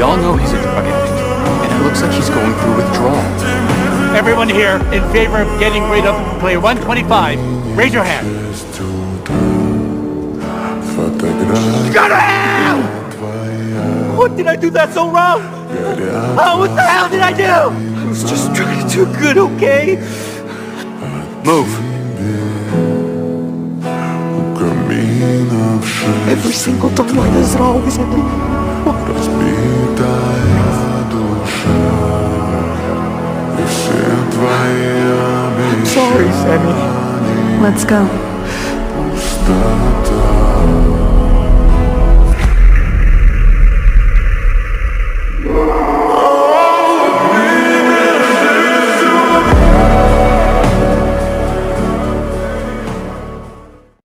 all know he's a drug addict, and it looks like he's going through withdrawal. Everyone here in favor of getting rid of player 125, raise your hand. Shut up! What did I do that's so wrong? Oh, what the hell did I do? I was just trying to do good, okay? Move. Every single time, why does it always end up? I'm sorry, Sammy. Let's go.